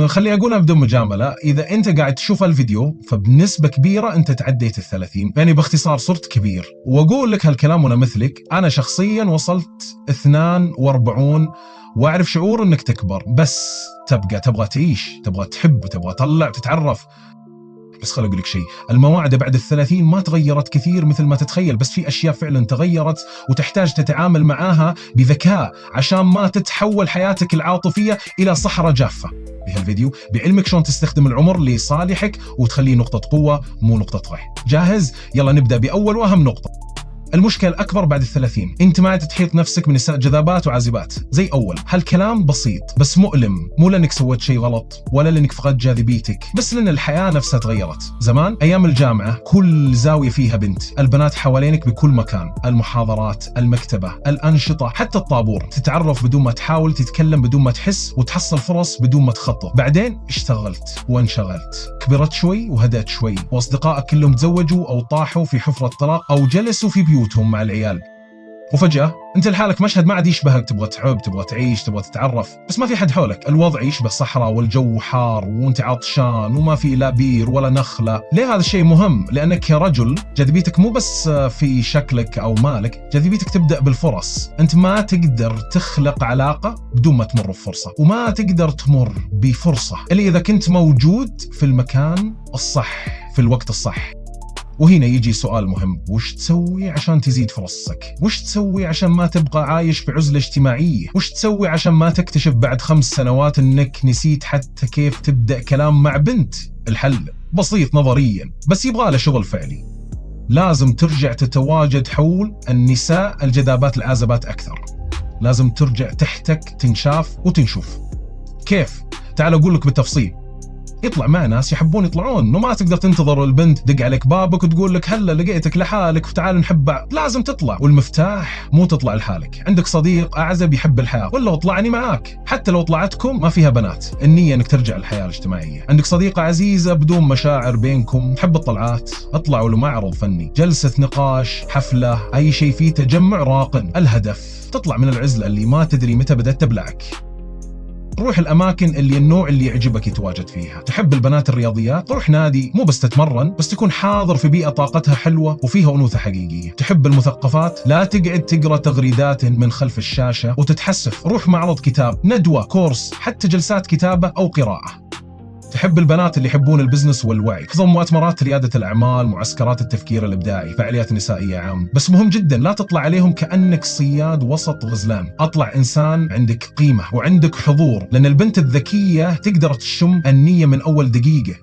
خلي أقولها بدون مجاملة، إذا أنت قاعد تشوف الفيديو فبنسبة كبيرة أنت تعديت 30، يعني باختصار صرت كبير. وأقول لك هالكلام وأنا مثلك، أنا شخصيا وصلت 42 وأعرف شعور أنك تكبر، بس تبغى تعيش، تبغى تحب، تبغى تطلع، تتعرف. بس خلي أقول لك شيء، المواعيد بعد 30 ما تغيرت كثير مثل ما تتخيل، بس في أشياء فعلا تغيرت وتحتاج تتعامل معاها بذكاء عشان ما تتحول حياتك العاطفية إلى صحراء جافة. بهالفيديو بعلمك شلون تستخدم العمر لصالحك وتخليه نقطة قوة مو نقطة ضعف. جاهز؟ يلا نبدأ بأول وأهم نقطة. المشكلة الأكبر بعد 30، أنت ما تحيط نفسك من نساء جذابات وعازبات زي أول. هالكلام بسيط بس مؤلم، مو لأنك سويت شيء غلط ولا لأنك فقدت جاذبيتك، بس لأن الحياة نفسها تغيرت. زمان أيام الجامعة كل زاوية فيها بنت، البنات حوالينك بكل مكان، المحاضرات، المكتبة، الأنشطة، حتى الطابور، تتعرف بدون ما تحاول، تتكلم بدون ما تحس، وتحصل فرص بدون ما تخطط. بعدين اشتغلت وانشغلت، كبرت شوي وهدأت شوي، وأصدقائك كلهم تزوجوا أو طاحوا في حفرة طلاق أو جلسوا في بيوتهم مع العيال، وفجأة أنت لحالك مشهد ما عاد يشبهك، تبغى تحب، تبغى تعيش، تبغى تتعرف، بس ما في حد حولك. الوضع يشبه صحراء والجو حار وأنت عطشان وما في لا بير ولا نخلة. ليه هذا الشيء مهم؟ لأنك كرجل جاذبيتك مو بس في شكلك أو مالك، جاذبيتك تبدأ بالفرص. أنت ما تقدر تخلق علاقة بدون ما تمر بفرصة، وما تقدر تمر بفرصة إلا إذا كنت موجود في المكان الصح في الوقت الصح. وهنا يجي سؤال مهم، وش تسوي عشان تزيد فرصك؟ وش تسوي عشان ما تبقى عايش في عزلة اجتماعية؟ وش تسوي عشان ما تكتشف بعد 5 سنوات انك نسيت حتى كيف تبدأ كلام مع بنت؟ الحل بسيط نظريا، بس يبغى له شغل فعلي. لازم ترجع تتواجد حول النساء الجذابات العازبات أكثر. لازم ترجع تحتك تنشاف وتنشوف. كيف؟ تعال أقول لك بالتفصيل. يطلع مع ناس يحبون يطلعون، انه ما تقدر تنتظر البنت دق عليك بابك وتقول لك هلا لقيتك لحالك وتعال نحب بعض. لازم تطلع، والمفتاح مو تطلع لحالك، عندك صديق اعزب يحب الحياه، ولا اطلعني معاك. حتى لو طلعتكم ما فيها بنات، النيه انك ترجع للحياه الاجتماعيه. عندك صديقه عزيزه بدون مشاعر بينكم، تحب الطلعات، اطلعوا له معرض فني، جلسه نقاش، حفله، اي شيء فيه تجمع راقن. الهدف تطلع من العزله اللي ما تدري متى بدأت تبلعك. روح الأماكن اللي النوع اللي يعجبك يتواجد فيها. تحب البنات الرياضيات؟ روح نادي مو بس تتمرن، بس تكون حاضر في بيئة طاقتها حلوة وفيها أنوثة حقيقية. تحب المثقفات؟ لا تقعد تقرأ تغريدات من خلف الشاشة وتتحسف. روح معرض كتاب، ندوة، كورس، حتى جلسات كتابة أو قراءة. تحب البنات اللي يحبون البزنس والوعي؟ حضر مؤتمرات ريادة الأعمال، معسكرات التفكير الإبداعي، فعاليات نسائية عام. بس مهم جدا لا تطلع عليهم كأنك صياد وسط غزلان. أطلع إنسان عندك قيمة وعندك حضور، لأن البنت الذكية تقدر تشم النية من أول دقيقة.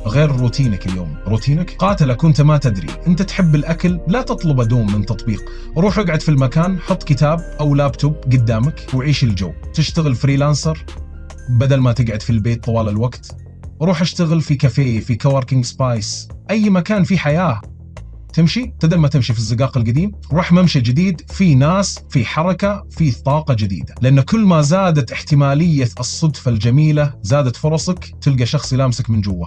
غير روتينك اليوم، روتينك قاتلك وانت ما تدري. انت تحب الأكل؟ لا تطلب دوم من تطبيق. روح اقعد في المكان، حط كتاب أو لابتوب قدامك وعيش الجو. تشتغل فريلانسر بدل ما تقعد في البيت طوال الوقت؟ روح اشتغل في كافيه، في كواركينج سبايس، أي مكان في حياة. تمشي بدل ما تمشي في الزقاق القديم، روح ممشى جديد، في ناس، في حركة، في طاقة جديدة. لأن كل ما زادت احتمالية الصدفة الجميلة زادت فرصك تلقى شخص يلامسك من جوا.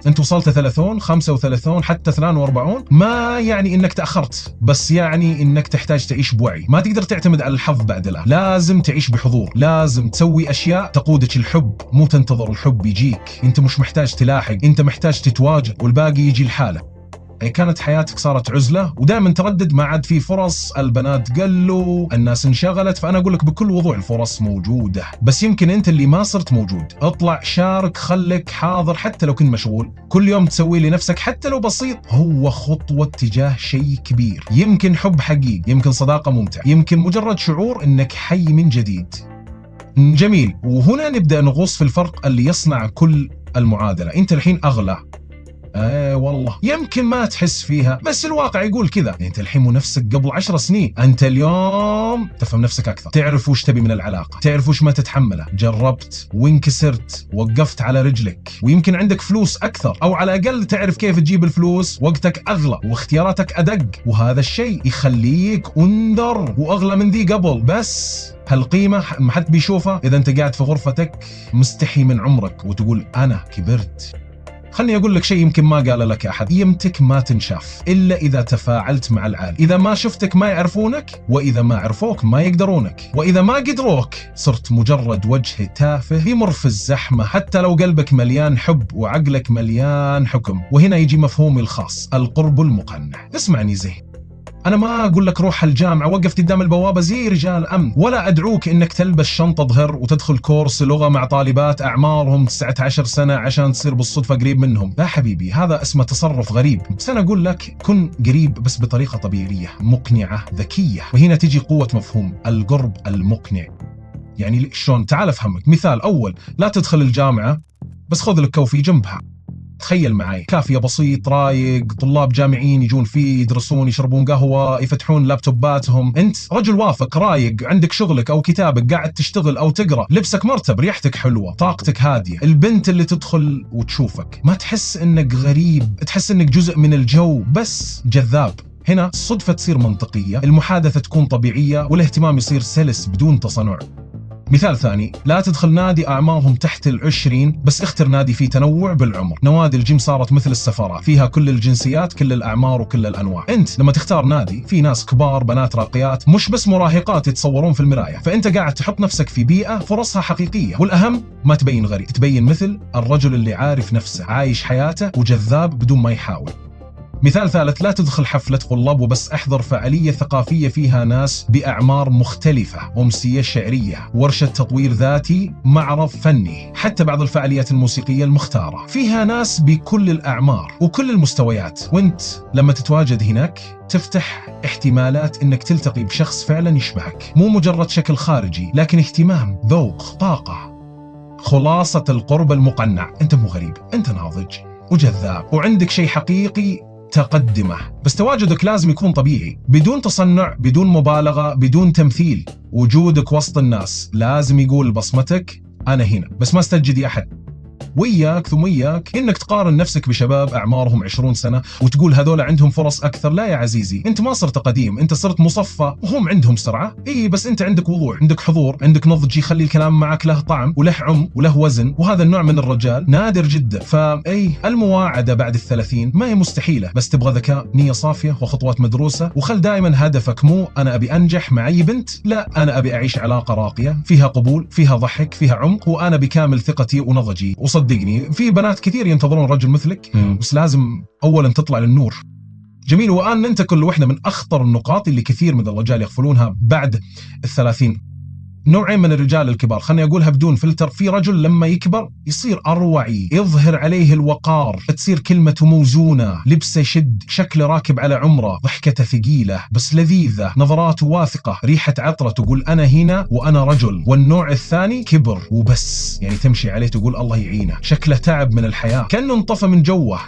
انت وصلت 30 35 حتى 42، ما يعني انك تأخرت، بس يعني انك تحتاج تعيش بوعي. ما تقدر تعتمد على الحظ بعد لا، لازم تعيش بحضور. لازم تسوي اشياء تقودك الحب، مو تنتظر الحب يجيك. انت مش محتاج تلاحق، انت محتاج تتواجد والباقي يجي لحاله. كانت حياتك صارت عزلة ودائما تردد ما عاد في فرص، البنات قلوا، الناس انشغلت. فأنا أقول لك بكل وضوح الفرص موجودة، بس يمكن أنت اللي ما صرت موجود. اطلع، شارك، خلك حاضر حتى لو كنت مشغول. كل يوم تسوي لنفسك حتى لو بسيط هو خطوة تجاه شيء كبير. يمكن حب حقيقي، يمكن صداقة ممتعة، يمكن مجرد شعور أنك حي من جديد. جميل. وهنا نبدأ نغوص في الفرق اللي يصنع كل المعادلة. أنت الحين أغلى، والله يمكن ما تحس فيها، بس الواقع يقول كذا. انت الحين مو نفسك قبل 10 سنين. انت اليوم تفهم نفسك اكثر، تعرف وش تبي من العلاقة، تعرف وش ما تتحمله، جربت وانكسرت، وقفت على رجلك، ويمكن عندك فلوس اكثر، او على الاقل تعرف كيف تجيب الفلوس. وقتك اغلى واختياراتك ادق، وهذا الشيء يخليك انذر واغلى من ذي قبل. بس هالقيمة ما حد بيشوفها اذا انت قاعد في غرفتك مستحي من عمرك وتقول انا كبرت. خلني أقول لك شيء يمكن ما قال لك أحد: قيمتك ما تنشاف إلا إذا تفاعلت مع العالم. إذا ما شفتك ما يعرفونك، وإذا ما عرفوك ما يقدرونك، وإذا ما قدروك صرت مجرد وجه تافه يمر في الزحمة، حتى لو قلبك مليان حب وعقلك مليان حكم. وهنا يجي مفهومي الخاص، القرب المقنع. اسمعني زين، أنا ما أقول لك روح الجامعة وقف قدام البوابة زي رجال أمن، ولا أدعوك إنك تلبس شنطة ظهر وتدخل كورس لغة مع طالبات أعمارهم 19 سنة عشان تصير بالصدفة قريب منهم. لا حبيبي، هذا اسمه تصرف غريب. بس أنا أقول لك كن قريب بس بطريقة طبيعية مقنعة ذكية. وهنا تجي قوة مفهوم القرب المقنع. يعني شلون؟ تعال أفهمك. مثال أول، لا تدخل الجامعة بس خذ لك كوفي جنبها. تخيل معي كافيه بسيط رايق، طلاب جامعيين يجون فيه يدرسون يشربون قهوة يفتحون لابتوباتهم، انت رجل وافق رايق عندك شغلك او كتابك قاعد تشتغل او تقرأ، لبسك مرتب، ريحتك حلوة، طاقتك هادية. البنت اللي تدخل وتشوفك ما تحس انك غريب، تحس انك جزء من الجو بس جذاب. هنا الصدفة تصير منطقية، المحادثة تكون طبيعية، والاهتمام يصير سلس بدون تصنع. مثال ثاني، لا تدخل نادي أعمارهم تحت 20 بس اختر نادي فيه تنوع بالعمر. نوادي الجيم صارت مثل السفارات، فيها كل الجنسيات كل الأعمار وكل الأنواع. أنت لما تختار نادي في ناس كبار، بنات راقيات، مش بس مراهقات يتصورون في المراية، فأنت قاعد تحط نفسك في بيئة فرصها حقيقية. والأهم ما تبين غريب، تبين مثل الرجل اللي عارف نفسه، عايش حياته وجذاب بدون ما يحاول. مثال ثالث، لا تدخل حفلة طلاب وبس احضر فعالية ثقافية فيها ناس بأعمار مختلفة، أمسية شعرية، ورشة تطوير ذاتي، معرض فني، حتى بعض الفعاليات الموسيقية المختارة فيها ناس بكل الأعمار وكل المستويات. وانت لما تتواجد هناك تفتح احتمالات انك تلتقي بشخص فعلا يشبهك، مو مجرد شكل خارجي لكن اهتمام، ذوق، طاقة. خلاصة القرب المقنع، انت مو غريب، انت ناضج وجذاب وعندك شيء حقيقي تقدمه، بس تواجدك لازم يكون طبيعي، بدون تصنع، بدون مبالغة، بدون تمثيل. وجودك وسط الناس لازم يقول بصمتك أنا هنا، بس ما استجدي أحد. وياك ثم وياك إنك تقارن نفسك بشباب أعمارهم 20 سنة وتقول هذول عندهم فرص أكثر. لا يا عزيزي، أنت ما صرت قديم، أنت صرت مصفى وهم عندهم سرعة. بس أنت عندك وضوح، عندك حضور، عندك نضج يخلي الكلام معك له طعم وله عمق وله وزن، وهذا النوع من الرجال نادر جدا. المواعدة بعد 30 ما هي مستحيلة، بس تبغى ذكاء، نية صافية وخطوات مدروسة. وخل دائما هدفك مو أنا أبي أنجح مع أي بنت، لا، أنا أبي أعيش علاقة راقية فيها قبول، فيها ضحك، فيها عمق، وأنا بكامل ثقتي ونضجي. صدقني في بنات كثير ينتظرون رجل مثلك، بس لازم أولا تطلع للنور. جميل. وآن ننتقل لوحدة من أخطر النقاط اللي كثير من الرجال يغفلونها بعد 30. نوعين من الرجال الكبار، خلني أقولها بدون فلتر. في رجل لما يكبر يصير أروعي، يظهر عليه الوقار، تصير كلمته موزونة، لبسه شد، شكله راكب على عمره، ضحكته ثقيلة بس لذيذة، نظراته واثقة، ريحة عطرة تقول أنا هنا وأنا رجل. والنوع الثاني كبر وبس، يعني تمشي عليه تقول الله يعينه، شكله تعب من الحياة، كأنه انطفى من جوه،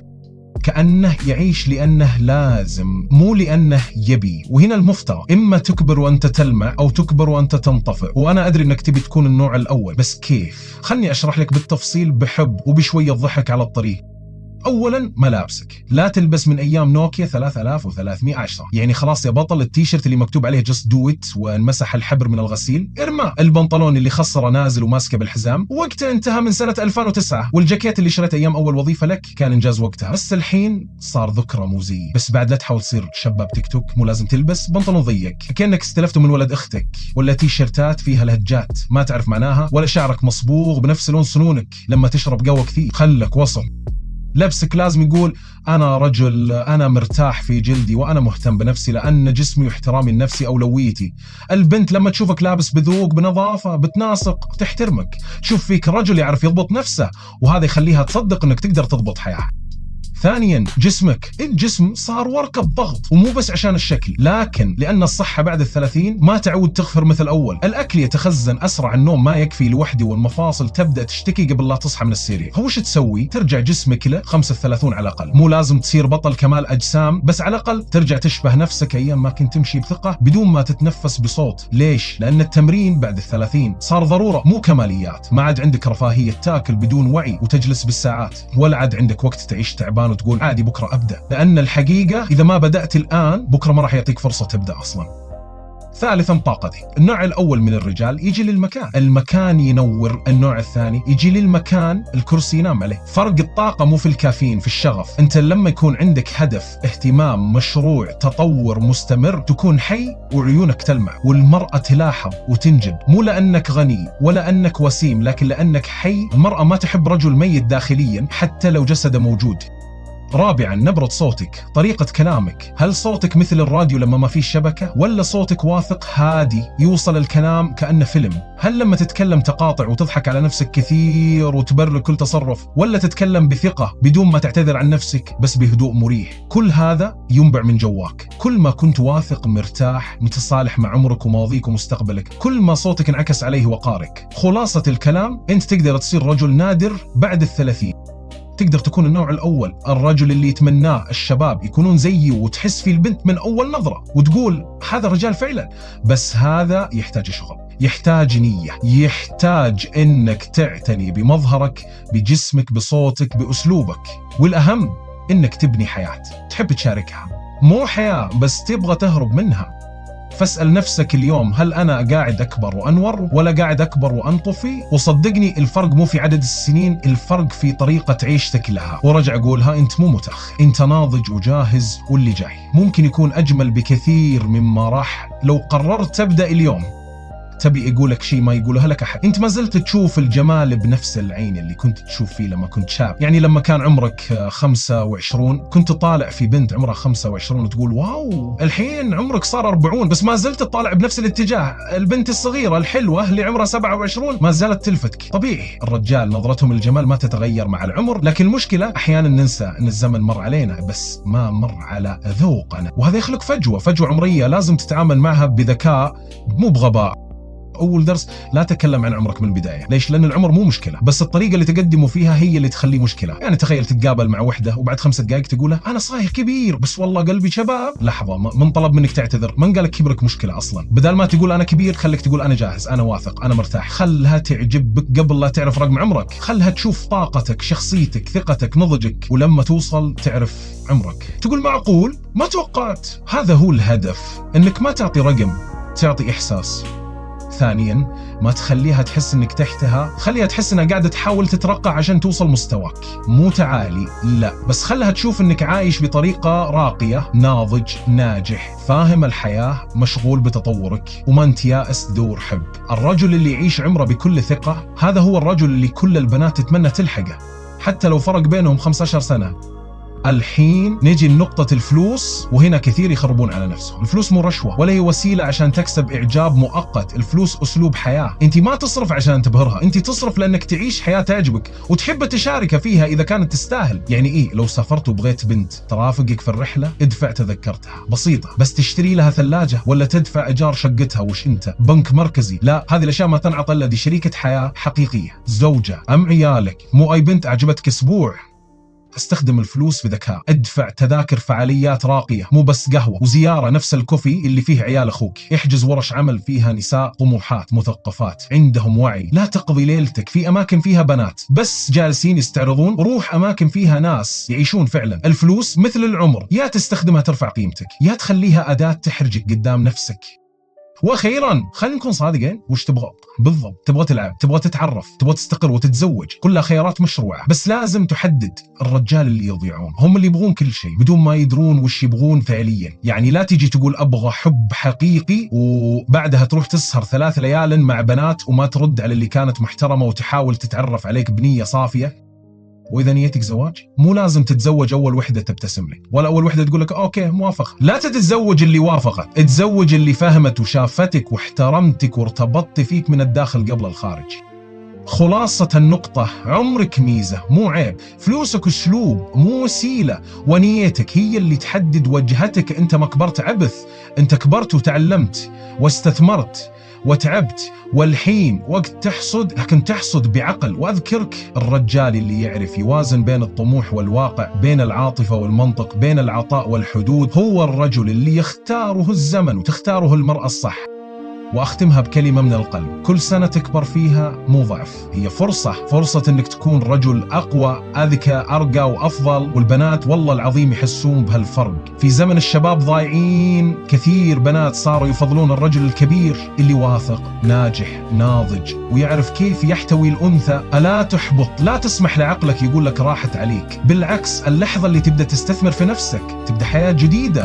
كأنه يعيش لأنه لازم مو لأنه يبي. وهنا المفترض إما تكبر وأنت تلمع أو تكبر وأنت تنطفئ. وأنا أدري أنك تبي تكون النوع الأول، بس كيف؟ خلني أشرح لك بالتفصيل بحب وبشوية ضحك على الطريق. أولاً ملابسك، لا تلبس من أيام نوكيا 3310، يعني خلاص يا بطل التيشيرت اللي مكتوب عليه just do it وانمسح الحبر من الغسيل ارمى، البنطلون اللي خصره نازل وماسكه بالحزام وقته انتهى من سنة 2009، والجاكيت اللي شريته أيام أول وظيفة لك كان إنجاز وقتها، بس الحين صار ذكرى موزي. بس بعد لا تحاول تصير شباب تيك توك، مو لازم تلبس بنطلون ضيق كأنك استلفته من ولد أختك، ولا تيشيرتات فيها لهجات ما تعرف معناها، ولا شعرك مصبوغ بنفس لون سنونك لما تشرب قهوة كثير. خلك وصل. لبسك لازم يقول أنا رجل، أنا مرتاح في جلدي وأنا مهتم بنفسي لأن جسمي واحترامي النفسي أولويتي. البنت لما تشوفك لابس بذوق بنظافة بتناسق تحترمك، تشوف فيك رجل يعرف يضبط نفسه، وهذا يخليها تصدق أنك تقدر تضبط حياة. ثانياً جسمك، الجسم صار ورقة ضغط، ومو بس عشان الشكل لكن لأن الصحة بعد 30 ما تعود تغفر مثل أول. الأكل يتخزن أسرع، النوم ما يكفي لوحده، والمفاصل تبدأ تشتكي قبل لا تصحى من السرير. هو وش تسوي؟ ترجع جسمك له 35 على الأقل. مو لازم تصير بطل كمال أجسام، بس على الأقل ترجع تشبه نفسك أيام ما كنت تمشي بثقة بدون ما تتنفس بصوت. ليش؟ لأن التمرين بعد 30 صار ضرورة مو كماليات. ما عاد عندك رفاهية تاكل بدون وعي وتجلس بالساعات، ولا عاد عندك وقت تعيش تعبان وتقول عادي بكرة أبدأ، لأن الحقيقة إذا ما بدأت الآن بكرة ما راح يعطيك فرصة تبدأ أصلا. ثالثا طاقته. النوع الأول من الرجال يجي للمكان، المكان ينور. النوع الثاني يجي للمكان، الكرسي ينام عليه. فرق الطاقة مو في الكافيين، في الشغف. انت لما يكون عندك هدف، اهتمام، مشروع، تطور مستمر، تكون حي وعيونك تلمع، والمرأة تلاحظ وتنجب، مو لأنك غني ولا أنك وسيم، لكن لأنك حي. المرأة ما تحب رجل ميت داخليا حتى لو جسده موجود. رابعا نبرة صوتك، طريقة كلامك. هل صوتك مثل الراديو لما ما فيه شبكة، ولا صوتك واثق هادي يوصل الكلام كأنه فيلم؟ هل لما تتكلم تقاطع وتضحك على نفسك كثير وتبرر كل تصرف، ولا تتكلم بثقة بدون ما تعتذر عن نفسك بس بهدوء مريح؟ كل هذا ينبع من جواك. كل ما كنت واثق، مرتاح، متصالح مع عمرك وماضيك ومستقبلك، كل ما صوتك انعكس عليه وقارك. خلاصة الكلام، انت تقدر تصير رجل نادر بعد 30. تقدر تكون النوع الأول، الرجل اللي يتمناه الشباب يكونون زيه، وتحس في البنت من أول نظرة وتقول هذا الرجال فعلا. بس هذا يحتاج شغل، يحتاج نية، يحتاج إنك تعتني بمظهرك، بجسمك، بصوتك، بأسلوبك. والأهم إنك تبني حياة تحب تشاركها، مو حياة بس تبغى تهرب منها. فاسأل نفسك اليوم، هل أنا قاعد أكبر وأنور ولا قاعد أكبر وأنطفي؟ وصدقني الفرق مو في عدد السنين، الفرق في طريقة عيشتك لها. ورجع أقولها، أنت مو متأخر، أنت ناضج وجاهز، واللي جاي ممكن يكون أجمل بكثير مما راح لو قررت تبدأ اليوم. تبي يقولك شيء ما يقولها لك أحد. أنت ما زلت تشوف الجمال بنفس العين اللي كنت تشوف فيه لما كنت شاب. يعني لما كان عمرك 25 كنت طالع في بنت عمرها 25 وتقول واو. الحين عمرك صار 40 بس ما زلت تطالع بنفس الاتجاه. البنت الصغيرة الحلوة اللي عمرها 27 ما زالت تلفتك. طبيعي الرجال نظرتهم للجمال ما تتغير مع العمر، لكن المشكلة أحيانا ننسى أن الزمن مر علينا بس ما مر على ذوقنا، وهذا يخلق فجوة عمرية لازم تتعامل معها بذكاء مو بغباء. أول درس، لا تتكلم عن عمرك من البداية. ليش؟ لأن العمر مو مشكلة، بس الطريقة اللي تقدمه فيها هي اللي تخليه مشكلة. يعني تخيل تتقابل مع وحدة وبعد 5 دقائق تقولها أنا صاير كبير بس والله قلبي شباب. لحظة، من طلب منك تعتذر؟ من قالك كبرك مشكلة أصلا؟ بدل ما تقول أنا كبير خليك تقول أنا جاهز، أنا واثق، أنا مرتاح. خلها تعجبك قبل لا تعرف رقم عمرك. خلها تشوف طاقتك، شخصيتك، ثقتك، نضجك، ولما توصل تعرف عمرك تقول معقول ما توقعت. هذا هو الهدف، إنك ما تعطي رقم، تعطي إحساس. ثانياً، ما تخليها تحس انك تحتها، خليها تحس انها قاعدة تحاول تترقى عشان توصل مستواك، مو تعالي، لا، بس خلها تشوف انك عايش بطريقة راقية، ناضج، ناجح، فاهم الحياة، مشغول بتطورك، وما انت يائس دور حب. الرجل اللي يعيش عمره بكل ثقة، هذا هو الرجل اللي كل البنات تتمنى تلحقه حتى لو فرق بينهم 15 سنة. الحين نجي لنقطة الفلوس، وهنا كثير يخربون على نفسهم. الفلوس مو رشوة ولا هي وسيلة عشان تكسب إعجاب مؤقت. الفلوس أسلوب حياة. أنت ما تصرف عشان تبهرها، أنت تصرف لأنك تعيش حياة تعجبك وتحب تشاركها فيها إذا كانت تستاهل. يعني إيه؟ لو سافرت وبغيت بنت ترافقك في الرحلة، ادفع تذكرتها، بسيطة. بس تشتري لها ثلاجة ولا تدفع إيجار شقتها؟ وش أنت بنك مركزي؟ لا، هذه الأشياء ما تنعطى إلا دي شريكة حياة حقيقية، زوجة أم عيالك، مو أي بنت أعجبتك أسبوع. استخدم الفلوس بذكاء، ادفع تذاكر فعاليات راقية، مو بس قهوة وزيارة نفس الكوفي اللي فيه عيال أخوك. احجز ورش عمل فيها نساء طموحات مثقفات عندهم وعي. لا تقضي ليلتك في أماكن فيها بنات بس جالسين يستعرضون، روح أماكن فيها ناس يعيشون فعلا. الفلوس مثل العمر، يا تستخدمها ترفع قيمتك، يا تخليها أداة تحرجك قدام نفسك. واخيرا خلينا نكون صادقين، وش تبغى بالضبط؟ تبغى تلعب، تبغى تتعرف، تبغى تستقر وتتزوج، كلها خيارات مشروعة. بس لازم تحدد. الرجال اللي يضيعون هم اللي يبغون كل شيء بدون ما يدرون وش يبغون فعليا. يعني لا تيجي تقول أبغى حب حقيقي وبعدها تروح تسهر 3 ليال مع بنات وما ترد على اللي كانت محترمة وتحاول تتعرف عليك بنية صافية. وإذا نيتك زواج، مو لازم تتزوج أول وحدة تبتسم لك، ولا أول وحدة تقول لك أوكي موافق. لا تتزوج اللي وافقت، اتزوج اللي فهمت وشافتك واحترمتك وارتبطت فيك من الداخل قبل الخارج. خلاصة النقطة، عمرك ميزة مو عيب، فلوسك أسلوب مو وسيلة، ونيتك هي اللي تحدد وجهتك. أنت ما كبرت عبث، أنت كبرت وتعلمت واستثمرت وتعبت، والحين وقت تحصد، لكن تحصد بعقل. وأذكرك، الرجال اللي يعرف يوازن بين الطموح والواقع، بين العاطفة والمنطق، بين العطاء والحدود، هو الرجل اللي يختاره الزمن وتختاره المرأة الصح. وأختمها بكلمة من القلب: كل سنة تكبر فيها مو ضعف، هي فرصة إنك تكون رجل أقوى، أذكى، أرقى وأفضل. والبنات والله العظيم يحسون بهالفرق. في زمن الشباب ضايعين كثير بنات صاروا يفضلون الرجل الكبير اللي واثق، ناجح، ناضج، ويعرف كيف يحتوي الأنثى. ألا تحبط، لا تسمح لعقلك يقول لك راحت عليك. بالعكس، اللحظة اللي تبدأ تستثمر في نفسك، تبدأ حياة جديدة.